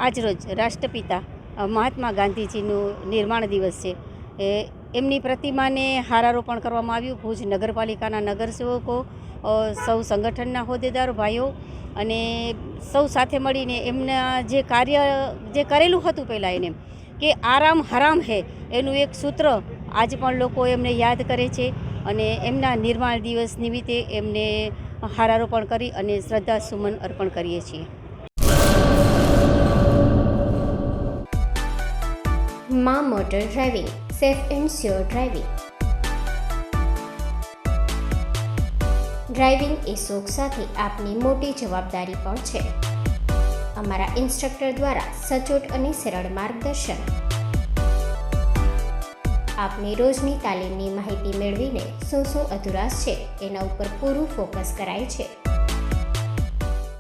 આજરોજ રાષ્ટ્રપિતા મહાત્મા ગાંધીજીનું નિર્માણ દિવસ છે. એમની પ્રતિમાને હારારોપણ કરવામાં આવ્યું. ભુજ નગરપાલિકાના નગરસેવકો, સૌ સંગઠનના હોદ્દેદારો, ભાઈઓ અને સૌ સાથે મળીને એમના જે કાર્ય જે કરેલું હતું પહેલાં એને કે આરામ હરામ હે એનું એક સૂત્ર આજે પણ લોકો એમને યાદ કરે છે અને એમના નિર્માણ દિવસ નિમિત્તે એમને હારારોપણ કરી અને શ્રદ્ધા સુમન અર્પણ કરીએ છીએ. માં motor driving, safe and sure driving. Driving એ શોખ સાથે આપની મોટી જવાબદારી પણ છે. અમારા ઇન્સ્ટ્રક્ટર દ્વારા સચોટ અને સરળ માર્ગદર્શન. આપની રોજની તાલીમની માહિતી મેળવીને શું અધુરાશ છે એના ઉપર પૂરું ફોકસ કરાય છે.